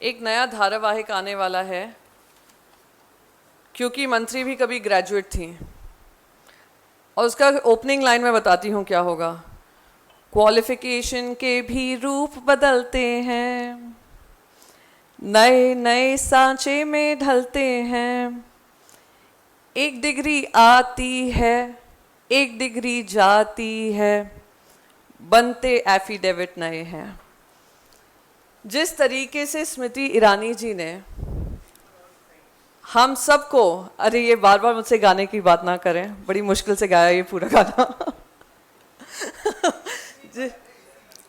एक नया धारावाहिक आने वाला है, क्योंकि मंत्री भी कभी ग्रेजुएट थी। और उसका ओपनिंग लाइन में बताती हूँ क्या होगा। क्वालिफिकेशन के भी रूप बदलते हैं, नए नए सांचे में ढलते हैं। एक डिग्री आती है, एक डिग्री जाती है, बनते एफिडेविट नए हैं। जिस तरीके से स्मृति ईरानी जी ने हम सबको, अरे ये बार बार मुझसे गाने की बात ना करें, बड़ी मुश्किल से गाया ये पूरा गाना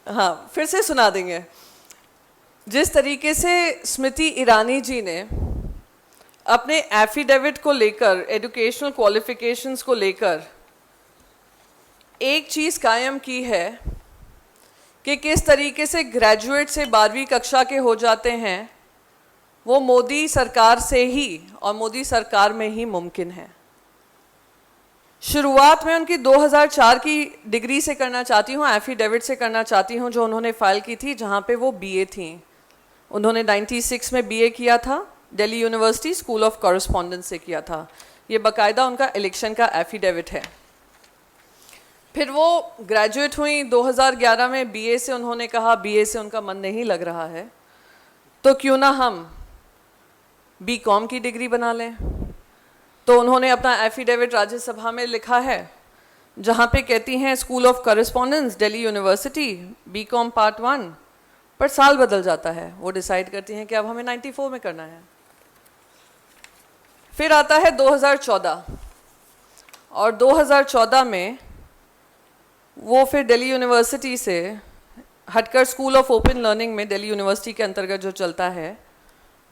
हाँ, फिर से सुना देंगे। जिस तरीके से स्मृति ईरानी जी ने अपने एफिडेविट को लेकर, एजुकेशनल क्वालिफिकेशंस को लेकर एक चीज़ कायम की है कि किस तरीके से ग्रेजुएट से 12वीं कक्षा के हो जाते हैं, वो मोदी सरकार से ही और मोदी सरकार में ही मुमकिन है। शुरुआत में उनकी 2004 की डिग्री से करना चाहती हूँ, एफिडेविट से करना चाहती हूँ, जो उन्होंने फाइल की थी, जहाँ पे वो बीए थी। उन्होंने 96 में बीए किया था, Delhi university school of correspondence से किया था। ये बाकायदा उनका इलेक्शन का एफिडेविट है। फिर वो ग्रेजुएट हुई 2011 में, बीए से उन्होंने कहा बीए से उनका मन नहीं लग रहा है, तो क्यों ना हम बीकॉम की डिग्री बना लें। तो उन्होंने अपना एफिडेविट राज्यसभा में लिखा है, जहाँ पे कहती हैं school of correspondence Delhi university BCom part 1, पर साल बदल जाता है। वो डिसाइड करती हैं कि अब हमें 94 में करना है। फिर आता है 2014, और 2014 में वो फिर दिल्ली यूनिवर्सिटी से हटकर स्कूल ऑफ ओपन लर्निंग में, दिल्ली यूनिवर्सिटी के अंतर्गत जो चलता है,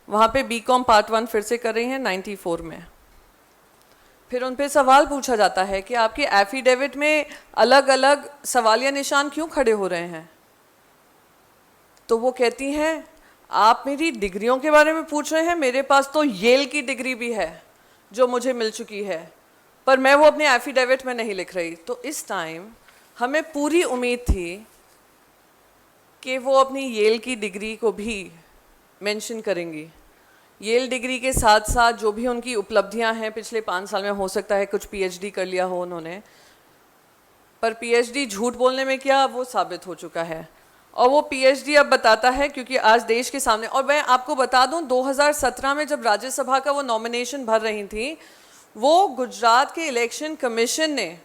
वहाँ पे बीकॉम पार्ट 1 फिर से कर रही हैं 94 में। फिर उन पे सवाल पूछा जाता है कि आपके एफिडेविट में अलग अलग सवालिया निशान क्यों खड़े हो रहे हैं। तो वो कहती हैं, आप मेरी डिग्रियों के बारे में पूछ रहे हैं, मेरे पास तो येल की डिग्री भी है जो मुझे मिल चुकी है, पर मैं वो अपने एफिडेविट में नहीं लिख रही। तो इस टाइम हमें पूरी उम्मीद थी कि वो अपनी येल की डिग्री को भी मेंशन करेंगी। येल डिग्री के साथ साथ जो भी उनकी उपलब्धियां हैं पिछले 5 साल में, हो सकता है कुछ पीएचडी कर लिया हो उन्होंने, पर पीएचडी झूठ बोलने में क्या, वो साबित हो चुका है। और वो पीएचडी अब बताता है, क्योंकि आज देश के सामने, और मैं आपको बता दूं 2017 में जब राज्यसभा का वो नॉमिनेशन भर रही थी, वो गुजरात के इलेक्शन कमीशन ने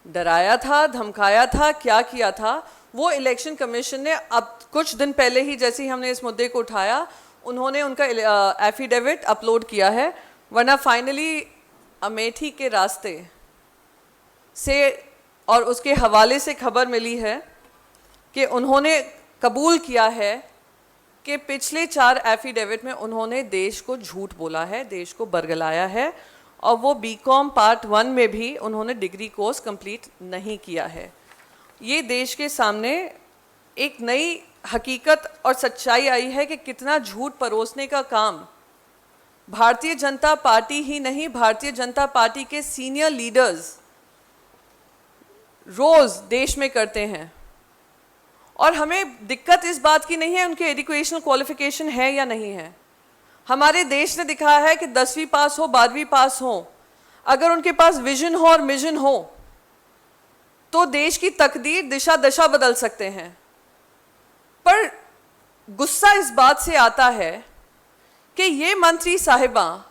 डराया था, धमकाया था, क्या किया था। वो इलेक्शन कमीशन ने अब कुछ दिन पहले ही, जैसे ही हमने इस मुद्दे को उठाया, उन्होंने उनका एफिडेविट अपलोड किया है। वरना फाइनली अमेठी के रास्ते से और उसके हवाले से खबर मिली है कि उन्होंने कबूल किया है कि पिछले 4 एफिडेविट में उन्होंने देश को झूठ बोला है, देश को बरगलाया है, और वो बीकॉम पार्ट 1 में भी उन्होंने डिग्री कोर्स कंप्लीट नहीं किया है। ये देश के सामने एक नई हकीकत और सच्चाई आई है कि कितना झूठ परोसने का काम भारतीय जनता पार्टी ही नहीं, भारतीय जनता पार्टी के सीनियर लीडर्स रोज देश में करते हैं। और हमें दिक्कत इस बात की नहीं है उनके एजुकेशनल क्वालिफिकेशन है या नहीं है। हमारे देश ने दिखाया है कि 10वीं पास हो, 12वीं पास हो, अगर उनके पास विजन हो और मिशन हो, तो देश की तकदीर, दिशा दशा बदल सकते हैं। पर गुस्सा इस बात से आता है कि ये मंत्री साहिबा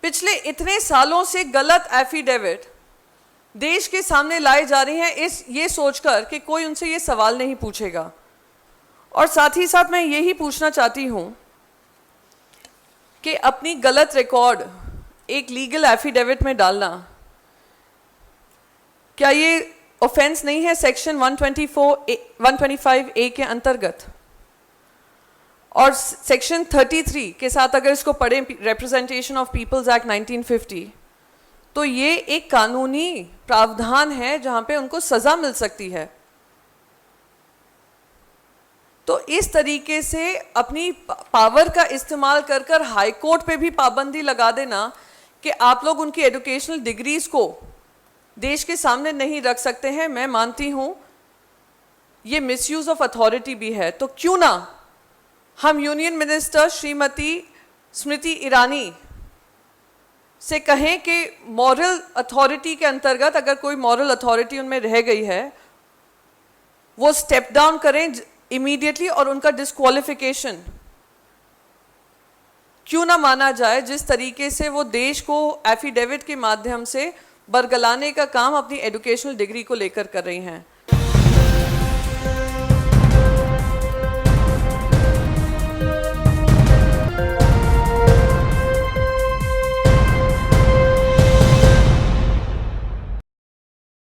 पिछले इतने सालों से गलत एफिडेविट देश के सामने लाए जा रही हैं, ये सोचकर कि कोई उनसे ये सवाल नहीं पूछेगा। और साथ ही साथ मैं यही पूछना चाहती हूँ कि अपनी गलत रिकॉर्ड एक लीगल एफिडेविट में डालना, क्या ये ऑफेंस नहीं है सेक्शन 125A के अंतर्गत? और सेक्शन 33 के साथ अगर इसको पढ़ें, रिप्रेजेंटेशन ऑफ पीपल्स एक्ट 1950, तो ये एक कानूनी प्रावधान है जहां पे उनको सजा मिल सकती है। तो इस तरीके से अपनी पावर का इस्तेमाल कर कर हाई कोर्ट पे भी पाबंदी लगा देना कि आप लोग उनकी एजुकेशनल डिग्रीज को देश के सामने नहीं रख सकते हैं, मैं मानती हूं ये मिसयूज ऑफ अथॉरिटी भी है। तो क्यों ना हम यूनियन मिनिस्टर श्रीमती स्मृति ईरानी से कहें कि मॉरल अथॉरिटी के अंतर्गत अगर कोई मॉरल अथॉरिटी उनमें रह गई है वो स्टेप डाउन करें इमीडिएटली, और उनका डिस्क्वालिफिकेशन क्यों ना माना जाए। जिस तरीके से वो देश को एफिडेविट के माध्यम से बरगलाने का काम अपनी एजुकेशनल डिग्री को लेकर कर रही हैं।